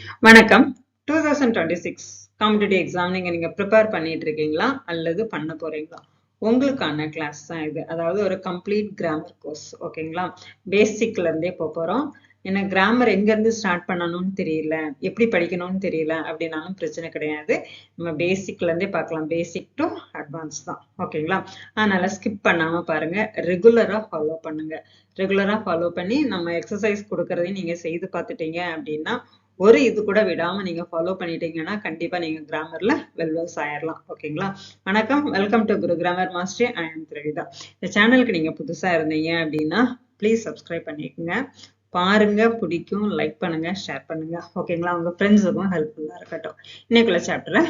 வணக்கம். 2026 competitive exam நீங்க prepare பண்ணிட்டு இருக்கீங்களா அல்லது பண்ண போறீங்களா? உங்களுக்கான கிளாஸ் தான் இது. அதாவது ஒரு கம்ப்ளீட் கிராமர் கோர்ஸ். ஓகேங்களா? பேசிக்ல இருந்தே போறோம். எனக்கு கிராமர் எங்க இருந்து ஸ்டார்ட் பண்ணணும்னு தெரியல, எப்படி படிக்கணும்னு தெரியல அப்படின்னாலும் பிரச்சனை கிடையாது. நம்ம பேசிக்ல இருந்தே பார்க்கலாம். பேசிக் டு அட்வான்ஸ் தான். ஓகேங்களா? அதனால ஸ்கிப் பண்ணாம பாருங்க. ரெகுலரா ஃபாலோ பண்ணுங்க. ரெகுலரா ஃபாலோ பண்ணி நம்ம எக்ஸசைஸ் கொடுக்கறதையும் நீங்க செய்து பார்த்துட்டீங்க அப்படின்னா ஒரு இது கூட விடாம நீங்க ஃபாலோ பண்ணிட்டீங்கன்னா கண்டிப்பா நீங்க கிராமர்ல வெல்வர்ஸ் ஆயிரலாம். ஓகேங்களா? வணக்கம், welcome to Guru grammar master. I am Dravitha. இந்த சேனலுக்கு நீங்க புதுசா இருந்தீங்க அப்படின்னா ப்ளீஸ் சப்ஸ்கிரைப் பண்ணிக்கோங்க. பாருங்க, பிடிக்கும், லைக் பண்ணுங்க, ஷேர் பண்ணுங்க. ஓகேங்களா? உங்க ஃப்ரெண்ட்ஸுக்கும் ஹெல்ப்ஃபுல்லா இருக்கட்டும். இன்னைக்குள்ள சாப்டர்ல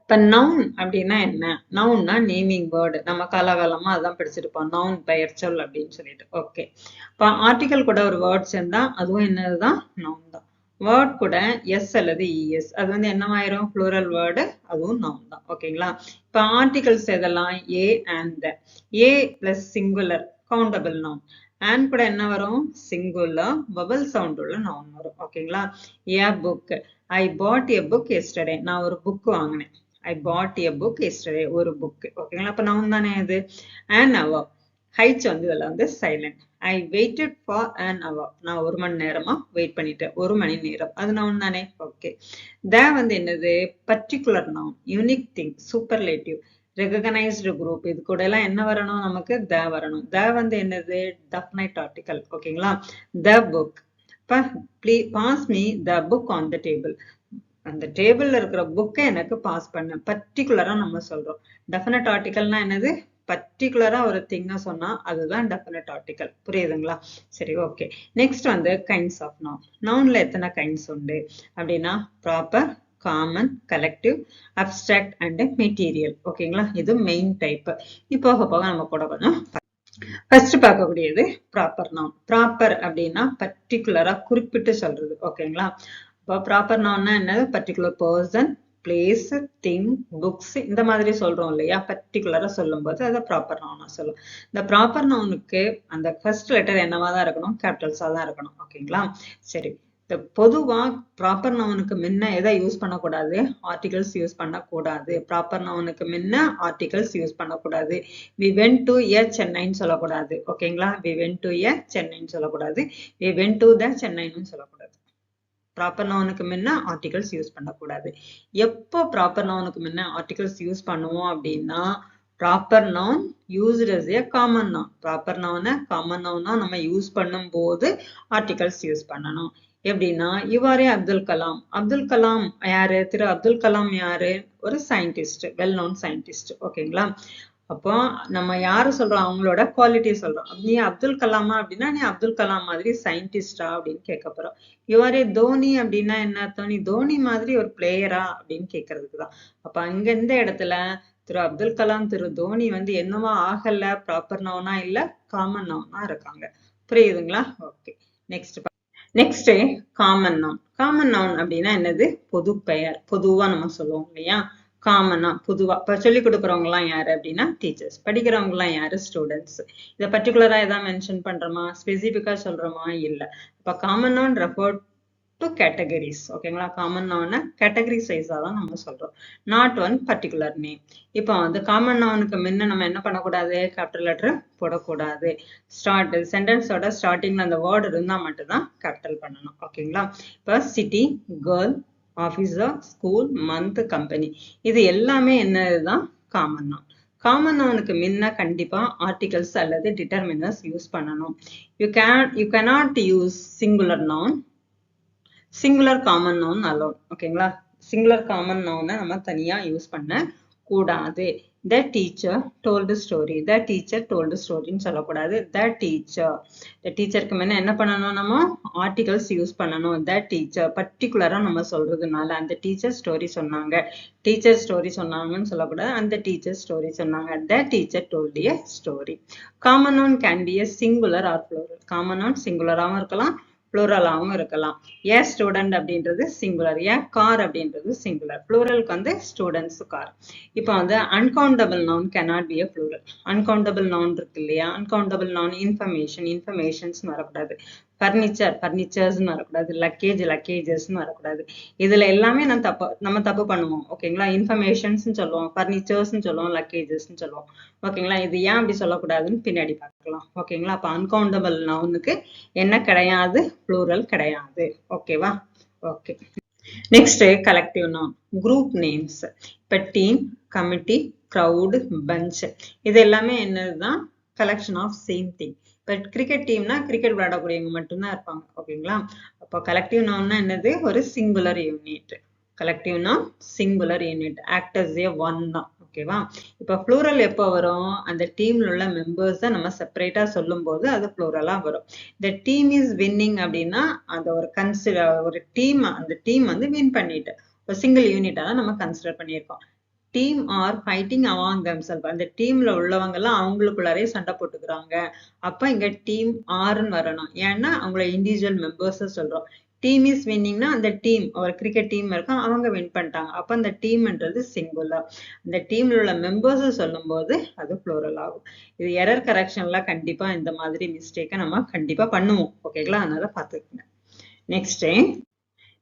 இப்ப நவுன் அப்படின்னா என்ன? நவுன்னா நேமிங் வேர்டு. நம்ம காலகாலமா அதான் படிச்சிருப்போம். நவுன் பெயர்ச்சொல் அப்படின்னு சொல்லிட்டு. ஓகே. இப்ப ஆர்டிகல் கூட ஒரு வேர்ட் சேர்ந்தா அதுவும் என்னதுதான்? நவுன் தான். வேர்ட் கூட எஸ் அல்லது இஎஸ் அது வந்து என்னவாயிரும்? ப்ளூரல் வேர்டு, அதுவும் நவுன் தான். ஓகேங்களா? இப்ப ஆர்டிகல்ஸ் எதெல்லாம்? A and the. A plus singular countable noun. And கூட என்ன வரும்? சிங்குலர் வவல் சவுண்ட் உள்ள நவுன் வரும். ஓகேங்களா? A book. I bought a book yesterday. நான் ஒரு புக் வாங்கினேன். I bought a book yesterday. ஒரு புக். ஓகேங்களா? அப்ப நவுன் தானே அது. And our. ஹைட்ஸ் வந்து இதுல வந்து silent. I weighted for an hour. நான் ஒரு மணி நேரமா வெயிட் பண்ணிட்டேன். ஒரு மணி நேரம். அது நவுன் தானே. ஓகே. த வந்து என்னது? Particular noun, unique thing, superlative, recognised group. இது கூட எல்லாம் என்ன வரணும்? நமக்கு த வரணும். த வந்து என்னது? Definite article. ஓகேங்களா? The book. Pass me the book on the table. அந்த டேபிள்ல இருக்கிற புக்கை எனக்கு பாஸ் பண்ண. பர்டிகுலரா நம்ம சொல்றோம். டெஃபினட் ஆர்டிகல்னா என்னது? பர்டிகுலரா ஒரு திங்க சொன்னா அதுதான் டெஃபினட் ஆர்டிகல். புரியுதுங்களா? சரி, ஓகே. நெக்ஸ்ட் வந்து கைண்ட்ஸ் ஆஃப் நவுன். நவுன்ல எத்தனை கைண்ட்ஸ் உண்டு அப்படின்னா proper, common, collective, abstract and material. ஓகேங்களா? இது மெயின் டைப். இப்போ போக நம்ம கூட கொஞ்சம் ஃபர்ஸ்ட் பார்க்கக்கூடியது ப்ராப்பர் நவுன். ப்ராப்பர் அப்படின்னா பர்டிகுலரா குறிப்பிட்டு சொல்றது. ஓகேங்களா? இப்போ ப்ராப்பர் நவுன்னா என்னது? Particular person, place, thing, books இந்த மாதிரி சொல்றோம் இல்லையா? பர்டிகுலரா சொல்லும் போது அதை ப்ராப்பர் நவுனா சொல்லும். இந்த ப்ராப்பர் நவுனுக்கு அந்த ஃபர்ஸ்ட் லெட்டர் என்னவா தான் இருக்கணும்? கேபிட்டல்ஸா தான் இருக்கணும். ஓகேங்களா? சரி. இந்த பொதுவா ப்ராப்பர் நவுனுக்கு முன்ன எதை யூஸ் பண்ணக்கூடாது? ஆர்டிகல்ஸ் யூஸ் பண்ணக்கூடாது. ப்ராப்பர் நவுனுக்கு முன்ன ஆர்டிகல்ஸ் யூஸ் பண்ணக்கூடாது. வி வென்ட் டு எ சென்னைன்னு சொல்லக்கூடாது. ஓகேங்களா? வி வென்ட் டு எ சென்னைன்னு சொல்லக்கூடாது. வி வென்ட் டு த சென்னைன்னு சொல்லக்கூடாது. ப்ராப்பர் நவுனுக்கு முன்ன ஆர்டிகல்ஸ் யூஸ் பண்ணக்கூடாது. எப்போ ப்ராப்பர் நவுனுக்கு முன்ன ஆர்டிகல்ஸ் யூஸ் பண்ணுவோம் அப்படின்னா proper noun used as a common noun. Proper நவுனை காமன் நவுனா நம்ம யூஸ் பண்ணும் போது ஆர்டிகல்ஸ் யூஸ் பண்ணணும். எப்படின்னா இவ்வாறே அப்துல் கலாம். அப்துல் கலாம் யாரு? திரு அப்துல் கலாம் யாரு? ஒரு சயின்டிஸ்ட், வெல் நோன் சயின்டிஸ்ட். ஓகேங்களா? அப்போ நம்ம யாரு சொல்றோம்? அவங்களோட குவாலிட்டி சொல்றோம். நீ அப்துல் கலாமா அப்படின்னா நீ அப்துல் கலாம் மாதிரி சயின்டிஸ்டா அப்படின்னு கேட்க போறோம். இவரே தோனி அப்படின்னா என்ன அர்த்தம்? நீ தோனி மாதிரி ஒரு பிளேயரா அப்படின்னு கேட்கறதுக்கு தான். அப்ப அங்க இந்த இடத்துல திரு அப்துல் கலாம், திரு தோனி வந்து என்னவா ஆகல? ப்ராப்பர் நவுனா இல்ல, காமன் நவுனா இருக்காங்க. புரியுதுங்களா? Okay. Next common noun. Common noun அப்படின்னா என்னது? பொது பெயர். பொதுவா நம்ம சொல்லுவோம் இல்லையா? காமனா பொதுவா. இப்ப சொல்லிக் கொடுக்குறவங்க எல்லாம் யாரு அப்படின்னா டீச்சர்ஸ். படிக்கிறவங்க எல்லாம் யாரு? ஸ்டூடெண்ட்ஸ். இதை பர்டிகுலரா ஏதாவது மென்ஷன் பண்றோமா? ஸ்பெசிபிக்கா சொல்றோமா? இல்ல. இப்ப common noun refer to categories. ஓகேங்களா? காமன் நவுனை கேட்டகரி சைஸா தான் நம்ம சொல்றோம். Not one particular name. இப்போ வந்து காமன் நவுனுக்கு முன்ன நம்ம என்ன பண்ணக்கூடாது? கேபிட்டல் லெட்டர் போடக்கூடாது. சென்டென்ஸோட ஸ்டார்டிங்ல அந்த வேர்டு இருந்தா மட்டும்தான் கேபிட்டல் பண்ணணும். ஓகேங்களா? இப்போ city, girl, officer, school, month, company இது எல்லாமே என்னதுதான்? Common noun. காமன் நவுனுக்கு முன்ன கண்டிப்பா ஆர்டிகல்ஸ் அல்லது டிட்டர்மினர்ஸ் யூஸ் பண்ணணும். You cannot use singular noun, singular common noun alone. ஓகேங்களா? சிங்குலர் காமன் நவுனை நம்ம தனியா யூஸ் பண்ண கூடாது. The teacher told the story. The teacher told the storyன்னு சொல்லக்கூடாது. The teacher. The teacherக்கு முன்ன என்ன பண்ணணும்? நம்ம ஆர்டிகல்ஸ் யூஸ் பண்ணணும். The teacher பர்டிகுலரா நம்ம சொல்றதுனால அந்த டீச்சர் ஸ்டோரி சொன்னாங்க, டீச்சர் ஸ்டோரி சொன்னாங்கன்னு சொல்லக்கூடாது. அந்த டீச்சர் ஸ்டோரி சொன்னாங்க. The teacher told a story. Common noun can be a singular or plural. Common noun சிங்குலராகவும் இருக்கலாம், ப்ளூரலாகவும் இருக்கலாம். ஏ ஸ்டூடெண்ட் அப்படின்றது சிங்குலர், ஏ கார் அப்படின்றது சிங்குலர். ப்ளூரலுக்கு வந்து ஸ்டூடெண்ட்ஸ் கார். இப்போ வந்து uncountable noun cannot be a plural. Uncountable noun இருக்கு இல்லையா? அன்கவுண்டபிள் நவுன் இன்ஃபர்மேஷன், இன்ஃபர்மேஷன்ஸ் வரக்கூடாது. ஃபர்னிச்சர்ஸ்னு வரக்கூடாது, லக்கேஜஸ்னு வரக்கூடாது. இதுல எல்லாமே நம்ம தப்பு பண்ணுவோம். ஓகேங்களா? இன்ஃபர்மேஷன்ஸ்னு சொல்லுவோம், ஃபர்னிச்சர்ஸ்னு சொல்லுவோம், லக்கேஜஸ்னு சொல்லுவோம். ஓகேங்களா? இது ஏன் அப்படி சொல்லக்கூடாதுன்னு பின்னாடி பார்க்கலாம். ஓகேங்களா? அப்ப அன்கவுண்டபிள் நவுனுக்கு என்ன கிடையாது? ப்ளூரல் கிடையாது. ஓகேவா? Okay. Next collective noun, group names. இப்ப டீம், கமிட்டி, crowd, bunch, இது எல்லாமே என்னதுதான்? Collection of same thing. இப்ப கிரிக்கெட் டீம்னா கிரிக்கெட் விளையாடக்கூடியவங்க மட்டும்தான் இருப்பாங்க. ஓகேங்களா? அப்போ கலெக்டிவ் நவுன்னா என்னது? ஒரு singular unit. Collective noun singular unit, act as a one தான். ஓகேவா? இப்ப ப்ளூரல் எப்போ வரும்? அந்த டீம்ல உள்ள மெம்பர்ஸை நம்ம செப்பரேட்டா சொல்லும் போது அது ப்ளூரலா வரும். இந்த டீம் இஸ் வின்னிங் அப்படின்னா அந்த ஒரு டீம், அந்த டீம் வந்து வின் பண்ணிட்டு ஒரு சிங்கிள் யூனிட்டா தான் நம்ம கன்சிடர் பண்ணியிருக்கோம். Team are fighting among themself, அந்த டீம்ல உள்ளவங்க எல்லாம் அவங்களுக்குள்ளாரே சண்டை போட்டுக்கிறாங்க. அப்ப இங்க டீம் ஆர்ன்னு வரணும். ஏன்னா அவங்கள இண்டிவிஜுவல் மெம்பர்ஸ் சொல்றோம். டீம் இஸ் வின்னிங்னா அந்த டீம், ஒரு கிரிக்கெட் டீம் இருக்கா, அவங்க வின் பண்ணிட்டாங்க. அப்ப அந்த டீம்ன்றது சிங்குலர். அந்த டீம்ல உள்ள மெம்பர்ஸ் சொல்லும் போது அது ப்ளூரல் ஆகும். இது எரர் கரெக்ஷன்ல கண்டிப்பா இந்த மாதிரி மிஸ்டேக்கை நம்ம கண்டிப்பா பண்ணுவோம். ஓகேங்களா? அதனால பாத்துக்கோங்க.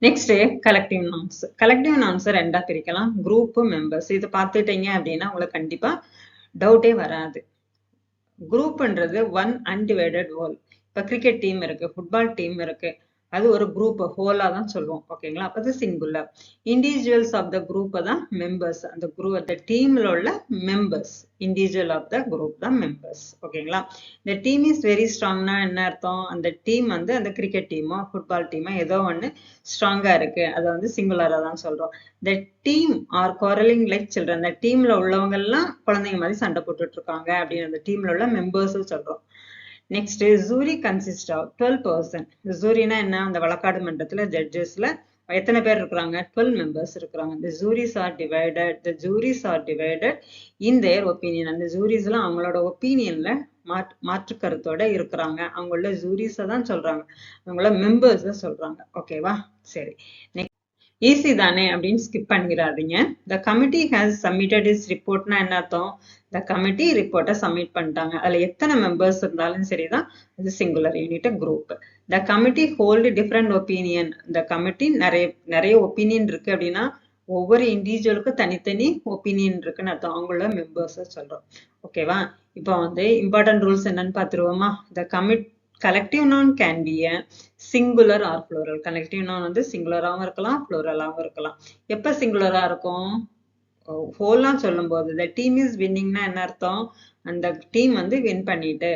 Next collective nouns. Collective nouns ரெண்டா பிரிக்கலாம், குரூப், மெம்பர்ஸ். இது பார்த்துட்டீங்க அப்படின்னா உங்களுக்கு கண்டிப்பா டவுட்டே வராது. குரூப்ன்றது ஒன் அன்டிவைடட் ஹோல். இப்ப கிரிக்கெட் டீம் இருக்கு, ஃபுட்பால் டீம் இருக்கு, அது ஒரு குரூப், ஹோலா தான் சொல்லுவோம். ஓகேங்களா? அப்ப அது singular. Individuals of the group தான் மெம்பர்ஸ். அந்த குரூப், அந்த டீம்ல உள்ள members, individual of the group தான் மெம்பர்ஸ். ஓகேங்களா? இந்த டீம் இஸ் வெரி ஸ்ட்ராங்னா என்ன அர்த்தம்? அந்த டீம் வந்து அந்த கிரிக்கெட் டீமோ ஃபுட்பால் டீமோ ஏதோ ஒன்று ஸ்ட்ராங்கா இருக்கு, அதை வந்து சிங்குலரா தான் சொல்றோம். இந்த team are quarrelling like children, அந்த டீம்ல உள்ளவங்க எல்லாம் குழந்தைங்க மாதிரி சண்டை போட்டுட்டு இருக்காங்க அப்படின்னு அந்த டீம்ல உள்ள மெம்பர்ஸ் சொல்றோம். Next jury consist of 12 person. ஜூரினா என்ன? அந்த வழக்காடு மன்றத்துல ஜட்ஜஸ்ல எத்தனை பேர் இருக்கிறாங்க? 12 மெம்பர்ஸ் இருக்கிறாங்க. the juries are divided in their opinion. அந்த ஜூரிஸ் எல்லாம் அவங்களோட ஒப்பீனியன்ல மாற்று கருத்தோட இருக்கிறாங்க. அவங்களோட ஜூரிஸை தான் சொல்றாங்க, அவங்களோட மெம்பர்ஸ் சொல்றாங்க. ஓகேவா? சரி, ஈஸி தானே அப்படின்னு ஸ்கிப் பண்ணிடாதீங்க. The committee has submitted is ரிப்போர்ட்னா என்ன அர்த்தம்? த கமிட்டி ரிப்போர்ட்டை சப்மிட் பண்ணிட்டாங்க. அதுல எத்தனை மெம்பர்ஸ் இருந்தாலும் சரிதான், அது singular unit, group. The committee hold different opinion. இந்த கமிட்டி நிறைய ஒப்பீனியன் இருக்கு அப்படின்னா ஒவ்வொரு இண்டிவிஜுவலுக்கும் தனித்தனி ஒப்பீனியன் இருக்குன்னு அர்த்தம். அவங்களோட மெம்பர்ஸ் சொல்றோம். ஓகேவா? இப்போ வந்து இம்பார்ட்டன்ட் ரூல்ஸ் என்னன்னு பார்த்துருவோமா? த collective noun can be a singular or plural. collective noun வந்து சிங்குலராகவும் இருக்கலாம், ப்ளூரலாகவும் இருக்கலாம். எப்ப சிங்குலரா இருக்கும்? ஹோலா சொல்லும் போது. the team is winningனா என்ன அர்த்தம்? அந்த டீம் வந்து வின் பண்ணிட்டு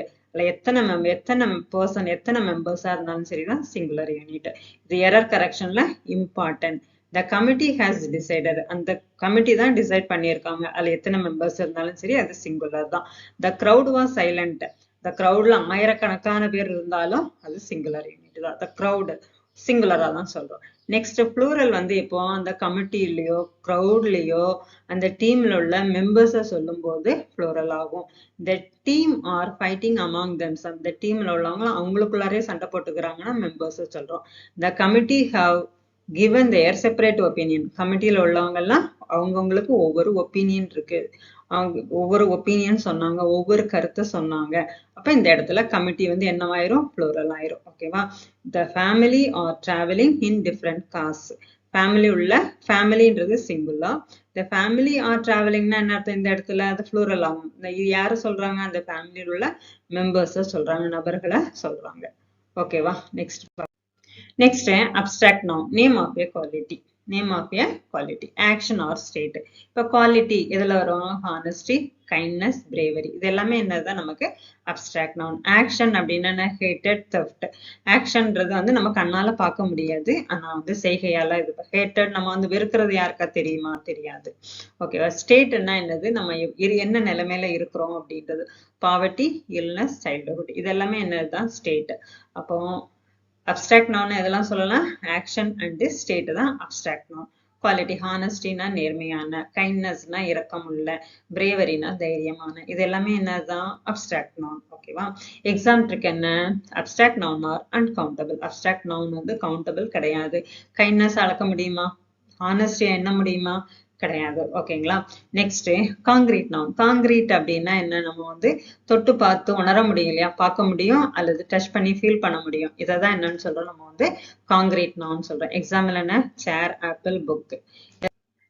எத்தனை பர்சன், எத்தனை மெம்பர்ஸா இருந்தாலும் சரிதான் சிங்குலர் யூனிட். இது எரர் கரெக்ஷன்ல important. the committee has decided, அந்த கமிட்டி தான் டிசைட் பண்ணியிருக்காங்க, அதுல எத்தனை மெம்பர்ஸ் இருந்தாலும் சரி அது சிங்குலர் தான். the crowd was silent. the crowdல ஆயிரக்கணக்கான பேர் இருந்தாலும் அது சிங்குலர் யூனிட் தான். the crowd சிங்குலரா தான் சொல்றோம். நெக்ஸ்ட் ப்ளூரல் வந்து இப்போ அந்த கமிட்டிலயோ க்ரௌட்லயோ அந்த டீம்ல உள்ள மெம்பர்ஸை சொல்லும் போது ப்ளூரல் ஆகும். இந்த team are fighting among them, அந்த டீம்ல உள்ளவங்க அவங்களுக்குள்ளாரே சண்டை போட்டுக்கிறாங்கன்னா மெம்பர்ஸ் சொல்றோம். The committee have given their separate opinion. கமிட்டியில உள்ளவங்க எல்லாம் அவங்கவுங்களுக்கு ஒவ்வொரு ஒப்பீனியன் இருக்கு, அவங்க ஒவ்வொரு ஒப்பீனியன் சொன்னாங்க, ஒவ்வொரு கருத்தை சொன்னாங்க. அப்ப இந்த இடத்துல கமிட்டி வந்து என்னவாயிரும்? ப்ளூரல் ஆயிரும். ஓகேவா? The family R travelling in different cars. Family உள்ள, ஃபேமிலின்றது சிங்குலா. த ஃபேமிலி ஆர் டிராவலிங்னா என்ன அர்த்தம்? இந்த இடத்துல அது ப்ளூரல் ஆகும். இது யாரு சொல்றாங்க? அந்த ஃபேமிலியில் உள்ள மெம்பர்ஸை சொல்றாங்க, நபர்களை சொல்றாங்க. ஓகேவா? Next abstract noun, name of a quality. Name of a quality, action or state. இப்போ குவாலிட்டி எதுல வரும்? Honesty, kindness, bravery. இது எல்லாமே என்னதான் நமக்கு அப்ஸ்ட்ராக்ட் நவுன். ஆக்ஷன் அப்படின்னா ஹேட்டட், தெஃப்ட். ஆக்ஷன்ன்றது வந்து நம்ம கண்ணால பார்க்க முடியாது, ஆனா வந்து செய்கையால இது. ஹேட்டட் நம்ம வந்து வெறுக்கிறது யாருக்கா தெரியுமா? தெரியாது. ஓகேவா? ஸ்டேட்னா என்னது? நம்ம என்ன நிலைமையில இருக்கிறோம் அப்படின்றது. பாவர்ட்டி, இல்னஸ், சைல்டுஹுட், இது எல்லாமே என்னதுதான்? ஸ்டேட். அப்போ அப்ஸ்ட்ராக்ட் நவுன் எதெல்லாம் சொல்லலாம்? ஆக்ஷன் அண்ட் ஸ்டேட் தான் அப்ஸ்ட்ராக்ட் நவுன். குவாலிட்டி, ஹானஸ்டினா நேர்மையான, கைண்ட்னஸ்னா இரக்கமுள்ள, பிரேவரினா தைரியமான, இது எல்லாமே என்னதான்? Abstract noun. ஓகேவா? எக்ஸாம்பிளுக்கு என்ன? Abstract noun R uncountable. Abstract noun வந்து கவுண்டபிள் கிடையாது. கைண்ட்னஸ் அளக்க முடியுமா? ஹானஸ்டியா என்ன முடியுமா? கிடையாது. ஓகேங்களா? Next concrete noun. காங்கிரீட் அப்படின்னா என்ன, நம்ம வந்து தொட்டு பார்த்து உணர முடியும் இல்லையா, பார்க்க முடியும் அல்லது டச் பண்ணி ஃபீல் பண்ண முடியும். இதை தான் என்னன்னு சொல்றோம், நம்ம வந்து காங்கிரீட் நவுன் சொல்றோம். எக்ஸாம்பிள் என்ன, chair, apple, book.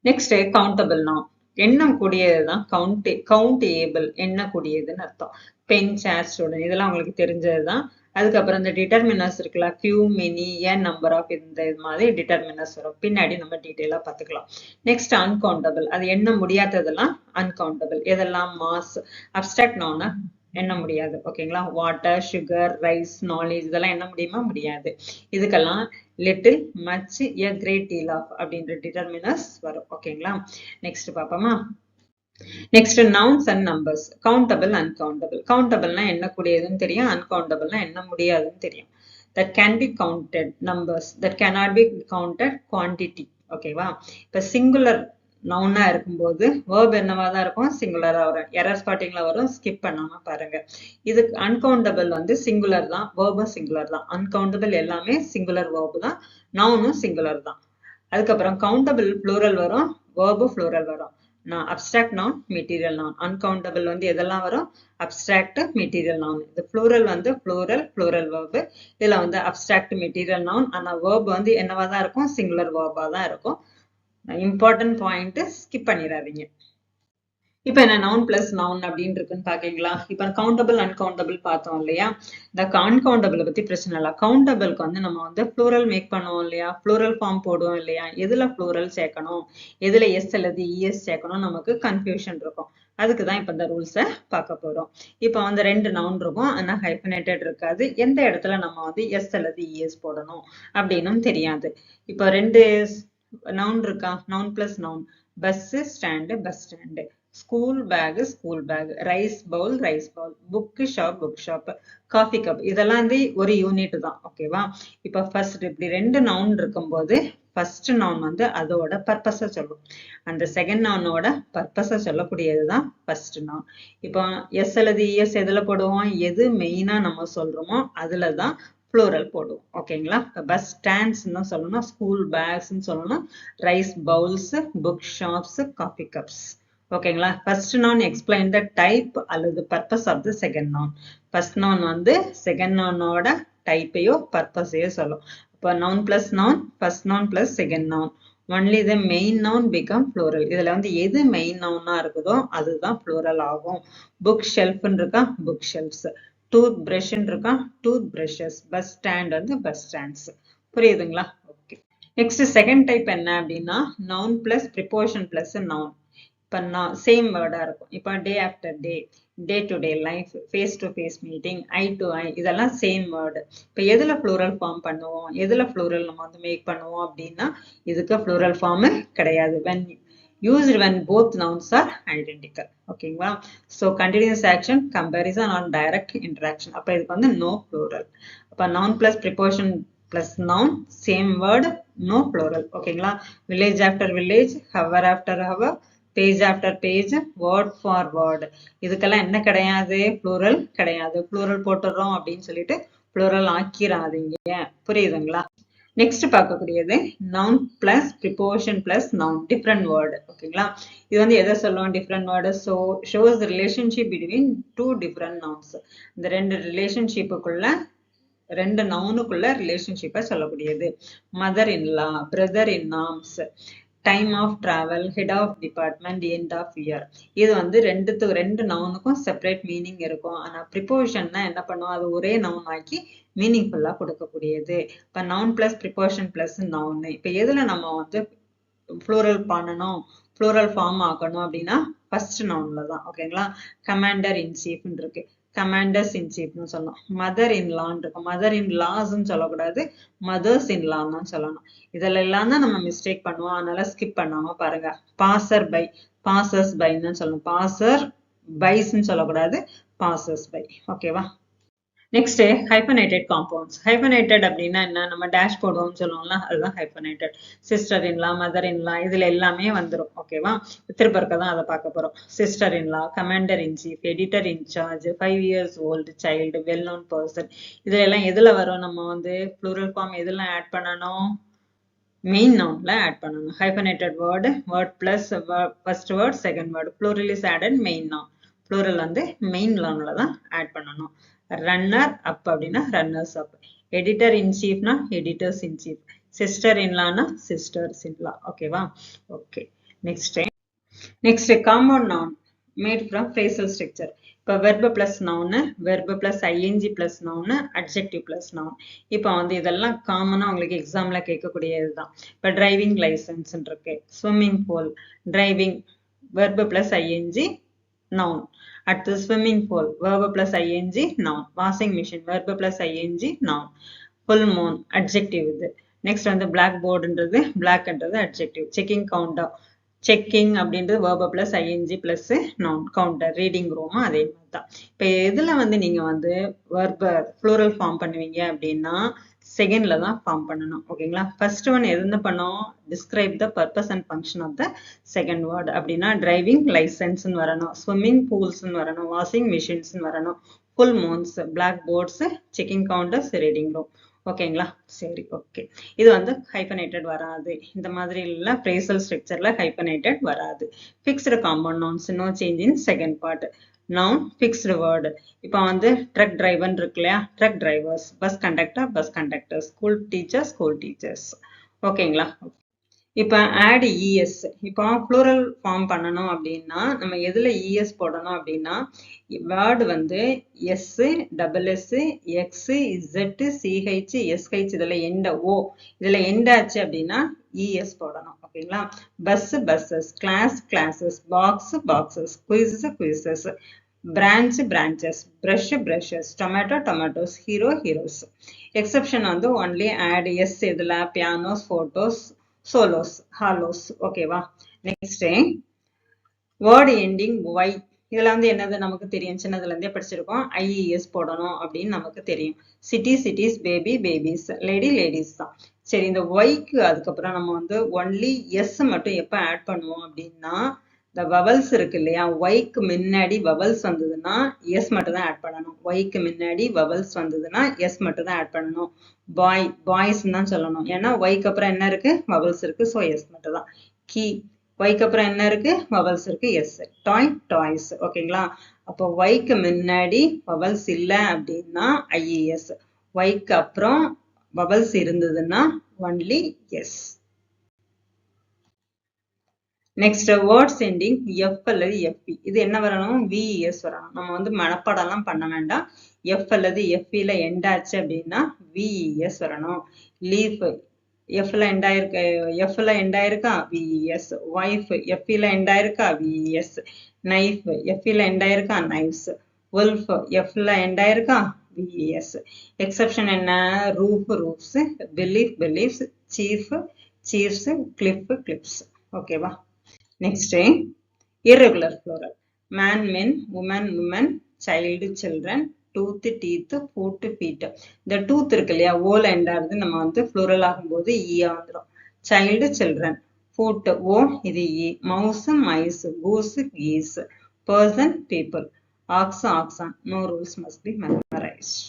Next countable noun. எண்ணக்கூடியதுதான் கவுண்டேபிள், எண்ணக்கூடியதுன்னு அர்த்தம். பென், சேர், ஸ்டூடெண்ட், இதெல்லாம் உங்களுக்கு தெரிஞ்சதுதான். அதுக்கப்புறம் இந்த டிட்டர்மினர்ஸ் இருக்குல்ல, ஃபியூ, மெனி, ஏன், நம்பர் ஆஃப், இந்த மாதிரி டிட்டர்மினர்ஸ் வரும். பின்னாடி நம்ம டீட்டெயிலாக பார்த்துக்கலாம். Next uncountable. அது எண்ண முடியாததெல்லாம் அன்கவுண்டபிள். இதெல்லாம் மாஸ், அப்டிராக்ட் நவுனா எண்ண முடியாது. ஓகேங்களா? வாட்டர், சுகர், ரைஸ், நாலேஜ், இதெல்லாம் எண்ண முடியுமா, முடியாது. இதுக்கெல்லாம் little, much, a great deal of அப்படின்ற டிட்டர்மினர்ஸ் வரும். ஓகேங்களா? நெக்ஸ்ட் பார்ப்போமா. Next nouns and numbers. Countable, uncountable. கவுண்டபிள்னா எண்ணக்கூடியதுன்னு தெரியும், அன்கவுண்டபிள்னா எண்ண முடியாதுன்னு தெரியும். that can be counted, numbers that cannot be counted, quantity. ஓகேவா? இப்ப சிங்குலர் நவுனா இருக்கும்போது verb என்னவா தான் இருக்கும், சிங்குலரா வரும். எரர் ஸ்பாட்டிங்ல வரும், ஸ்கிப் பண்ணாம பாருங்க. இது அன்கவுண்டபிள் வந்து சிங்குலர் தான், verb சிங்குலர் தான். அன்கவுண்டபிள் எல்லாமே சிங்குலர் verb தான், நவுனும் சிங்குலர் தான். அதுக்கப்புறம் கவுண்டபிள் ப்ளூரல் வரும், verb ப்ளூரல் வரும். Abstract noun, material noun. Uncountable வந்து எதெல்லாம் வரும், அப்டிராக்ட், மெட்டீரியல் நவுன். இது ப்ளூரல் வந்து ப்ளூரல் verb. இதுல வந்து அப்டிராக்ட், மெட்டீரியல் நவுன். ஆனா verb வந்து என்னவா தான் இருக்கும், சிங்குலர் verb தான் இருக்கும். இம்பார்ட்டன்ட் பாயிண்ட், ஸ்கிப் பண்ணிடாதீங்க. இப்ப என்ன நவுன் பிளஸ் நவுன் அப்படின்னு இருக்குன்னு பாக்கீங்களா? இப்ப கவுண்டபிள், அன்கவுண்டபிள் பார்த்தோம் இல்லையா? இந்த அன்கவுண்டபிள் பத்தி பிரச்சனை இல்லை. கவுண்டபிளுக்கு வந்து நம்ம வந்து ப்ளூரல் மேக் பண்ணுவோம் இல்லையா, ப்ளூரல் ஃபார்ம் போடுவோம் இல்லையா, எதுல ப்ளூரல் சேர்க்கணும், எதுல எஸ் அல்லது இஎஸ் சேர்க்கணும், நமக்கு கன்ஃபியூஷன் இருக்கும். அதுக்குதான் இப்ப இந்த ரூல்ஸை பார்க்க போறோம். இப்ப வந்து ரெண்டு நவுன் இருக்கும், ஆனா ஹைபனேட்டட் இருக்காது. எந்த இடத்துல நம்ம வந்து எஸ் அல்லது இஎஸ் போடணும் அப்படின்னும் தெரியாது. இப்ப ரெண்டு நவுன் இருக்கா, noun plus noun. Bus stand, bus stand. School bag, school bag. Rice Pavul, rice Pavul. Book shop, book shop. Coffee cup. இதெல்லாம் வந்து ஒரு யூனிட் தான். ஓகேவா? இப்ப ஃபர்ஸ்ட் இப்படி ரெண்டு நவுன் இருக்கும்போது ஃபர்ஸ்ட் நவுன் வந்து அதோட பர்பஸை சொல்லும், அந்த செகண்ட் நவுனோட பர்பஸை சொல்லக்கூடியதுதான் ஃபர்ஸ்ட் நவுன். இப்போ எஸ் அல்லது இஎஸ் எதுல போடுவோம், எது மெயினா நம்ம சொல்றோமோ அதுலதான் ப்ளூரல் போடுவோம். ஓகேங்களா? பஸ் ஸ்டாண்ட்ஸ்ன்னு சொல்லணும், ஸ்கூல் பேக்ஸ்ன்னு சொல்லணும், rice bowls, book shops, coffee cups. ஓகேங்களா? First noun explain the type அல்லது purpose of the second noun. First noun வந்து செகண்ட் நவுனோட டைப்பையோ பர்பஸையோ சொல்லும். இப்போ noun plus noun, first noun plus second noun. Only the main noun become plural. இதுல வந்து எது மெயின் நவுனா இருக்குதோ அதுதான் ப்ளூரல் ஆகும். புக் ஷெல்ஃப்னு இருக்கா, புக் ஷெல்ஃப்ஸ். டூத் பிரஷ்ன்னு இருக்கா, டூத் பிரஷஸ். பஸ் ஸ்டாண்ட் வந்து பஸ் ஸ்டாண்ட்ஸ். புரியுதுங்களா? ஓகே. நெக்ஸ்ட் செகண்ட் டைப் என்ன அப்படின்னா noun plus preposition plus noun. இப்ப சேம் வேர்டா இருக்கும். இப்ப day after day, day to day life, face to face meeting, eye to eye, இதெல்லாம் சேம் வேர்டு. இப்ப எதுல ப்ளூரல் ஃபார்ம் பண்ணுவோம், எதுல ப்ளூரல் நம்ம வந்து மேக் பண்ணுவோம் அப்படின்னா இதுக்கு ப்ளூரல் ஃபார்ம் கிடையாது. when used when both nouns are identical. ஓகேங்களா? so continuous action, comparison or direct interaction. அப்ப இதுக்கு வந்து no plural. அப்ப noun plus preposition plus noun, same word, no plural. ஓகேங்களா? village after village, hour after hour, page after page, word for word. இதுக்கெல்லாம் என்ன கிடையாது, plural கிடையாது. Plural போட்டுறோம் அப்படின்னு சொல்லிட்டு ப்ளூரல் ஆக்கிராதீங்க. புரியுதுங்களா? நெக்ஸ்ட் பார்க்கக்கூடியது noun plus preposition plus noun, different word. ஓகேங்களா? இது வந்து எதை சொல்லுவோம், different word. Shows relationship between two different nouns. இந்த ரெண்டு ரிலேஷன்ஷிப்புக்குள்ள, ரெண்டு நவுனுக்குள்ள ரிலேஷன்ஷிப்பை சொல்லக்கூடியது. Mother in law, brother in arms, time of travel, head of department, end of year. இது வந்து ரெண்டு நவுனுக்கும் செப்பரேட் மீனிங் இருக்கும். ஆனா ப்ரிபோஷன்னா என்ன பண்ணுவோம், அது ஒரே நவுன் ஆக்கி மீனிங்ஃபுல்லா கொடுக்கக்கூடியது. இப்ப noun plus preposition plus noun. இப்ப எதுல நம்ம வந்து ப்ளூரல் பண்ணணும், ப்ளூரல் ஃபார்ம் ஆக்கணும் அப்படின்னா ஃபர்ஸ்ட் நவுன்ல தான். ஓகேங்களா? கமாண்டர் இன் சீஃப்னு இருக்கு, கமாண்டர்ஸ் இன் சீஃப்னு சொல்லணும். மதர் இன் லான்னு இருக்கும், மதர் இன் லாஸ்ன்னு சொல்லக்கூடாது, மதர்ஸ் இன் லான்னு சொல்லணும். இதுல எல்லாம் தான் நம்ம மிஸ்டேக் பண்ணுவோம். அதனால ஸ்கிப் பண்ணாம பாருங்க. பாசர் பை, பாசஸ் பைன்னு சொல்லணும். பாசர் பைஸ்ன்னு சொல்லக்கூடாது, பாசஸ் பை. ஓகேவா? Next hyphenated compounds. ஹைபனேட்டட் அப்படின்னா என்ன, நம்ம டேஷ் போடுவோம்னு சொல்லுவோம்ல, அதுதான் hyphenated. Sister in law, mother in law, இதுல எல்லாமே வந்துடும். ஓகேவா? திருப்ப இருக்க தான் அதை பார்க்க போறோம். Sister in law, commander in chief, editor in charge, 5 years old child, well known person. இதுல எல்லாம் எதுல வரும், நம்ம வந்து ப்ளூரல் ஃபார்ம் எதுல ஆட் பண்ணணும், மெயின் நவுன்ல ஆட் பண்ணணும். Hyphenated word, word plus first word second word, plural is added main noun. Plural வந்து மெயின் நவுன்ல தான் ஆட் பண்ணணும். ரன்னர் அப் அப்படின்னா ரன்னர்ஸ் அப், எடிட்டர் இன் சீஃப்னா எடிட்டர்ஸ் இன் சீஃப், சிஸ்டர் இன்லானா சிஸ்டர்ஸ் இன்லா. ஓகேவா? Okay. Next compound noun made from phrasal structure. இப்போ verb plus noun, verb plus I N G plus noun, adjective plus noun. இப்போ வந்து இதெல்லாம் காமனாக உங்களுக்கு எக்ஸாமில் கேட்கக்கூடியது தான். இப்போ டிரைவிங் லைசன்ஸ் இருக்கு, swimming pool, driving verb plus I N G noun. அடுத்து swimming pool verb plus I N G noun, washing machine verb plus I N G noun, full moon adjective இது. நெக்ஸ்ட் வந்து பிளாக் போர்டுன்றது, பிளாக்ன்றது அட்ஜெக்டிவ். செக்கிங் கவுண்டர், செக்கிங் அப்படின்றது verb plus ing plus noun, counter, reading room அதே மாதிரி தான். இப்போ எதுல வந்து நீங்க வந்து verb plural form பண்ணுவீங்க அப்படின்னா செகண்ட்ல தான் ஃபார்ம் பண்ணணும். ஓகேங்களா? ஃபர்ஸ்ட் ஒன் எதுன்னு பண்ணோம்? Describe the purpose and function of the second word. அப்படின்னா டிரைவிங் லைசன்ஸ்ன்னு வரணும், ஸ்விம்மிங் பூல்ஸ்ன்னு வரணும், வாஷிங் மிஷின்ஸ்ன்னு வரணும், full moons, black boards, checking counters, reading room. ஓகேங்களா? சரி, ஓகே. இது வந்து ஹைபனேட்டட் வராது. இந்த மாதிரி இல்ல ஃப்ரேசல் ஸ்ட்ரக்சர்ல ஹைபனேட்டட் வராது. Fixed compound nouns, no change in second part. Noun fixed word. இப்போ வந்து ட்ரக் டிரைவர் இருக்கு இல்லையா? Truck drivers, bus conductor, bus conductor, school teacher, school teachers. ஓகேங்களா? இப்போ ஆட் இஎஸ். இப்போ ப்ளூரல் ஃபார்ம் பண்ணணும் அப்படின்னா நம்ம எதுல இஎஸ் போடணும் அப்படின்னா வேர்டு வந்து S, double S, X, Z, CH, SH இதுல எண்ட ஓ இதுல எண்ட் ஆச்சு அப்படின்னா இஎஸ் போடணும். ஓகேங்களா? Bus buses, class classes, box boxes, quiz quizzes, branch branches, brush brushes, tomato tomatoes, hero heroes. Exception வந்து only add yes இதுல pianos, photos, solos, hollows. ஓகேவா? Next word ending y. இதுல வந்து என்னது நமக்கு தெரியும், சின்னதுல இருந்தே படிச்சிருக்கோம். ஐஇஎஸ் போடணும் அப்படின்னு நமக்கு தெரியும். City cities, baby babies, lady ladies தான். சரி, இந்த ஒய்க்கு அதுக்கப்புறம் நம்ம வந்து ஒன்லி எஸ் மட்டும் எப்ப ஆட் பண்ணுவோம் அப்படின்னா இந்த வவல்ஸ் இருக்கு இல்லையா? ஒய்க்கு முன்னாடி வவல்ஸ் வந்ததுன்னா எஸ் மட்டும் தான் ஆட் பண்ணணும். ஒய்க்கு முன்னாடி வவல்ஸ் வந்ததுன்னா எஸ் மட்டும் தான் ஆட் பண்ணணும். பாய் பாய்ஸ் தான் சொல்லணும். ஏன்னா ஒய்க்கு அப்புறம் என்ன இருக்கு? வவல்ஸ் இருக்கு. ஸோ எஸ் மட்டும் தான். கீ ஒய்க்கு அப்புறம் என்ன இருக்கு? வவல்ஸ் இருக்கு. எஸ். டாய் டாய்ஸ். ஓகேங்களா? அப்போ ஒய்க்கு முன்னாடி வவல்ஸ் இல்லை அப்படின்னா ஐஇஎஸ். ஒய்க்கு அப்புறம் வவல்ஸ் இருந்ததுன்னா only S. Next words ending F அல்லது எஃப்இ. இது என்ன வரணும்? விஇஎஸ் வரணும். நம்ம வந்து மனப்பாடம்லாம் பண்ண வேண்டாம். எஃப் அல்லது எஃப்இல எண்ட் ஆச்சு அப்படின்னா விஇஎஸ் வரணும். லீஃப் எஃப்ல எண்ட் ஆயிருக்க, எஃப்ல எண்ட் ஆயிருக்கா? விஇஎஸ். வைஃப் எஃப்இல எண்ட் ஆயிருக்கா? விஇஎஸ். நைஃப் எஃப்இல எண்ட் ஆயிருக்கா? நைஃப்ஸ். உல்ஃப் எஃப்ல எண்ட் ஆயிருக்கா? விஇஎஸ். எக்ஸெப்ஷன் என்ன? Roof roofs, belief beliefs, chief chief's, Cliff clips. ஓகேவா? Next, irregular plural. Man, men, woman, women, child, children, tooth, teeth, foot, feet. இந்த tooth இருக்கு இல்லையா? ஓல எண்டாவது நம்ம வந்து plural ஆகும்போது ஈயா வந்துடும். Child, children. Foot, ஓ இது ஈ. Mouse, mice, goose, geese. Person, people. Ox, oxen. No rules must be memorized.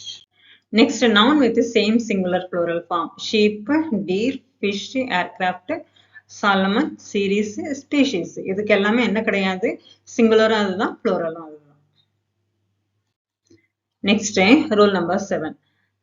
Next, noun with the same singular plural form. Sheep, deer, fish, aircraft, Solomon, series, species. இதுக்கு எல்லாமே என்ன கிடையாது? சிங்குலரும் அதுதான், ப்ளூரலும் அதுதான். Next rule number 7.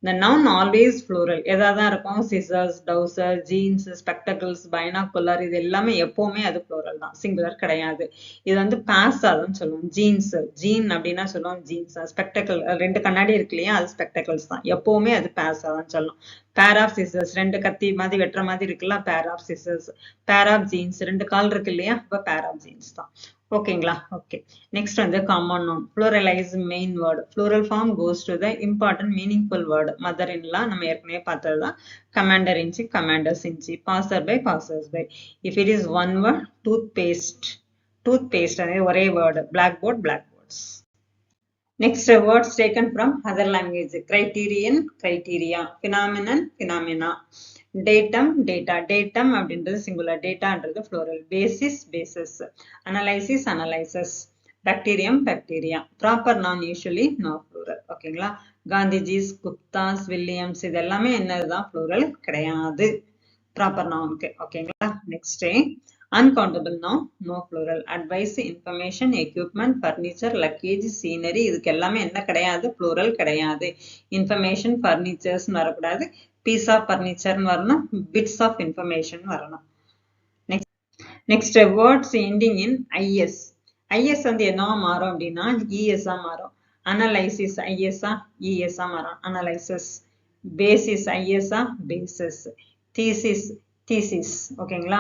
The noun always plural. எதாதான் இருக்கும்? scissors, dowser, jeans, spectacles, binocular. இது எல்லாமே எப்பவுமே அது plural தான், சிங்குலர் கிடையாது. இது வந்து pass ஆகுதுன்னு சொல்லுவோம். jeans, jean அப்படின்னா சொல்லுவோம் jeans. spectacle ரெண்டு கண்ணாடி இருக்கு இல்லையா? அது spectacles தான். எப்பவுமே அது pass ஆகுதுன்னு சொல்லணும். pair of scissors ரெண்டு கத்தி மாதிரி வெட்டுற மாதிரி இருக்குல்ல, pair of scissors. pair of jeans ரெண்டு கால் இருக்கு இல்லையா? அப்ப pair of jeans தான். ஓகேங்களா? ஓகே. நெக்ஸ்ட் வந்து common noun. Pluralise main word. Plural form goes to the important meaningful word. Mother in law நம்ம ஏற்கனவே பார்த்தது தான். Commander in chief, commanders in chief. Passer by, passers by. If it is one word, tooth paste. Tooth paste అనేది ஒரே வேர்டு. Black board, black boards. Next, words taken from other language. Criterion, criteria. Phenomenon, phenomena. Datum, data. Datum அப்படின்றது singular, dataன்றது plural. Basis, basis. Analysis, analysis. Bacterium, bacteria. Proper noun usually no plural. ஓகேங்களா? Gandhiji's, Guptas, Williams இது எல்லாமே என்னதுதான்? plural கிடையாது. Proper நவுனுக்கு. ஓகேங்களா? Next uncountable noun, no plural. advice, information, equipment, furniture, luggage, scenery, இதுக்கு எல்லாமே என்ன கிடையாது? plural கிடையாது. information, furnitures வரக்கூடாது. piece of furniture வரணும். bits of information வரணும். next words ending in is. is வந்து என்னவா மாறும் அப்படின்னா es ஆ மாறும். analysis is ஆ es ஆ மாறும். analysis. basis is ah basis. thesis ஓகேங்களா?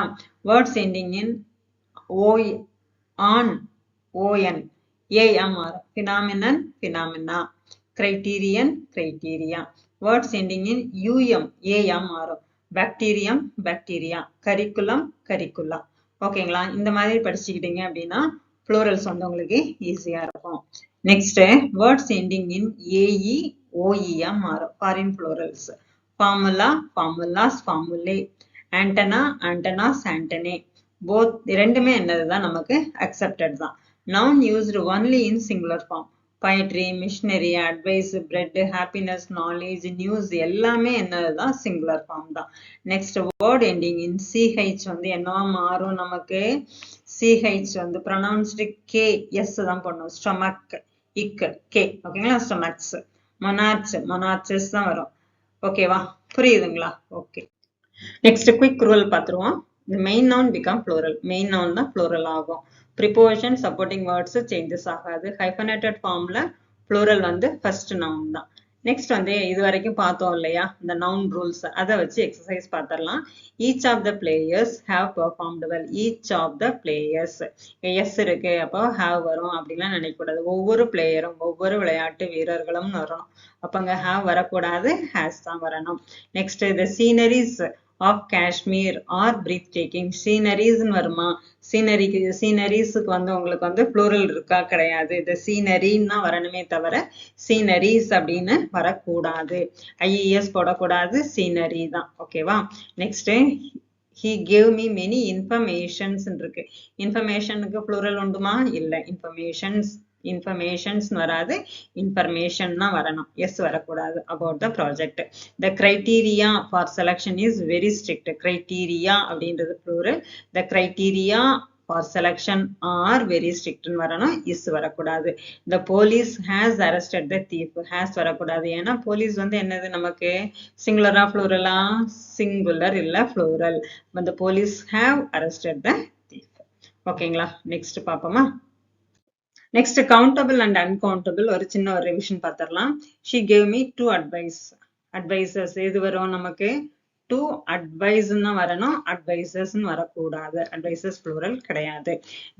words ending in o, on, on, a ஆ மாறும். phenomenon, phenomena. criterion, criteria. words ending in um, a ஆ மாறும். bacterium, bacteria. curriculum, curricula. ஓகேங்களா? இந்த மாதிரி படிச்சுக்கிட்டீங்க அப்படின்னா plurals வந்து உங்களுக்கு ஈஸியா இருக்கும். next words ending in ae, oe ஆ மாறும். foreign plurals. formula, formulas, formulae. antenna, antennas, antennae. both இரண்டுமே என்னதுதான் நமக்கு accepted தான். noun used only in singular form. poetry, missionary, advice, bread, happiness, knowledge, news எல்லாமே என்னதுதான் singular form தான். next word ending in ch வந்து என்னவா மாறும் நமக்கு? ch வந்து pronounced k, s தான் பண்ணும். stomach, ick, k. ஓகேங்களா? stomachs. monarch, monarches தான் வரும். ஓகேவா? புரியுதுங்களா? ஓகே. next quick rule பார்த்துருவோம். the main noun become plural. main noun தான் plural ஆகும். preposition, supporting words changes ஆகாது. hyphenated formல plural வந்து first noun தான். next வந்து இது வரைக்கும் பார்த்தோம் இல்லையா இந்த noun rules, அதை வச்சு exercise பார்த்துடலாம். each of the players have performed well. each of the players yes இருக்கு அப்போ have வரும் அப்படிலாம் நினைக்கக்கூடாது. ஒவ்வொரு பிளேயரும் ஒவ்வொரு விளையாட்டு வீரர்களும் வரணும். அப்போ அங்க have வரக்கூடாது, has தான் வரணும். next the sceneries of Kashmir are breathtaking. sceneries வருமா? sceneries வந்து உங்களுக்கு வந்து plural இருக்கா? கிடையாது. இந்த scenery ன்னா வரணுமே தவிர sceneries அப்படின்னு வரக்கூடாது. ies போடக்கூடாது, scenery தான். ஓகேவா? next he gave me many informations இருக்கு. informationக்கு plural உண்டுமா? இல்லை. informations வராது, information தான் வரணும். yes வரக்கூடாது. about the project. the criteria for selection is very strict. criteria அப்படின்றது plural. the criteria for selection are very strict வரணும். is வரக்கூடாது. the police has arrested the thief. has வரக்கூடாது. ஏன்னா police வந்து என்னது நமக்கு? singular ஆ plural ஆ? singular இல்ல plural. the police have arrested the thief. ஓகேங்களா? next பாப்போமா? next countable and uncountable ஒரு சின்ன ஒரு revision பார்த்துடலாம். she gave me two advices. எது வரும் நமக்கு? two advice ன்னு வரணும், advisors ன்னு வரக்கூடாது. advisors plural கிடையாது.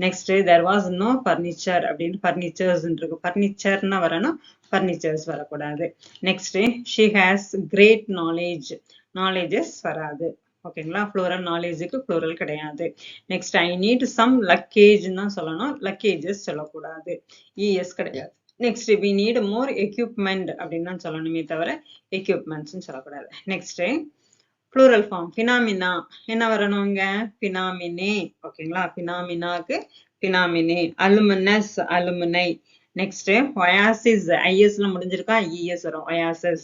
next there was no furniture அப்படின்னு furnitures இருக்கு. furniture ன்னு வரணும், furnitures வரக்கூடாது. next she has great knowledge. knowledges வராது. ஓகேங்களா? plural knowledgeக்கு plural கிடையாது. next I need some luggage ன்னு சொல்லணும், luggages சொல்லக்கூடாது. es கிடையாது. next we need more equipment அப்படின்னு தான் சொல்லணுமே தவிர equipments ன்னு சொல்லக்கூடாது. next plural form phenomena என்ன வரணுங்க? phenomenae. ஓகேங்களா? phenomenaக்கு phenomenae. alumnus, alumni. next oasis, is ல முடிஞ்சிருக்கா? es வரும். oasis.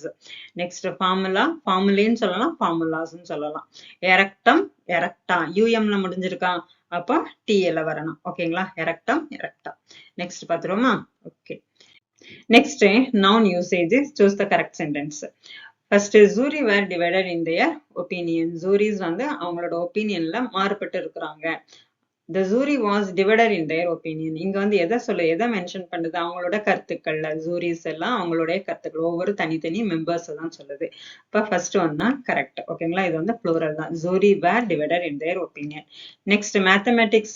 next formula, formulaன்னு சொல்லலாம், formulas ன்னு சொல்லலாம். erectum, erecta. um ல முடிஞ்சிருக்கா? அப்போ tl வரணும். ஓகேங்களா? erectum, erecta. next பார்த்துருவோமா? Okay. next noun usage. choose the correct sentence. first jury were divided in their opinion. juries வந்து அவங்களோட opinionல மாறுபட்டு இருக்கிறாங்க. the jury was divided in their opinion. இங்க வந்து எதை மென்ஷன் பண்ணுது? அவங்களோட கருத்துக்கள்ல. juries எல்லாம் அவங்களுடைய கருத்துக்கள், ஒவ்வொரு தனித்தனி மெம்பர்ஸ் தான் சொல்லுது. இப்ப ஃபர்ஸ்ட் ஒன் தான் கரெக்ட். ஓகேங்களா? இது வந்து plural தான். jury were divided in their opinion. next mathematics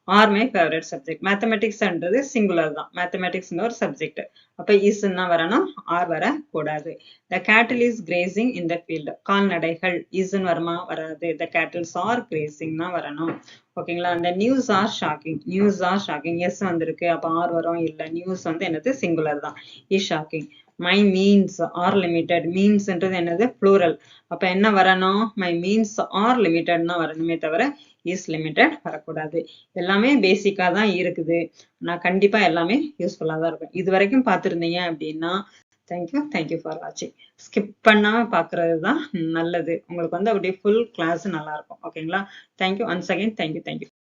are my favorite subject. mathematics என்றது singular தான். mathematics ஒரு subject. அப்ப is ன்னா வரணும், r வரக்கூடாது. the cattle is grazing in the field. கால்நடைகள் is ன்னு வருமா? வராது. the cattle are grazing தான் வரணும். ஓகேங்களா? the news are shocking. news are shocking. yes வந்திருக்கு. அப்ப r வரும். இல்ல, news வந்து என்னது? singular தான். is shocking. my means are limited. means என்றது என்னது? plural. அப்ப என்ன வரணும்? my means are limited ன்னா வரணுமே தவிர is limited வரக்கூடாது. எல்லாமே பேசிக்கா தான் இருக்குது. நான் கண்டிப்பா எல்லாமே யூஸ்ஃபுல்லா தான் இருக்கும். இது வரைக்கும் பார்த்திருந்தீங்க அப்படின்னா தேங்க்யூ ஃபார் வாட்சிங். ஸ்கிப் பண்ணாம பார்க்கறது தான் நல்லது. உங்களுக்கு வந்து அப்படியே ஃபுல் கிளாஸ் நல்லா இருக்கும். ஓகேங்களா? Thank you once again. தேங்க்யூ.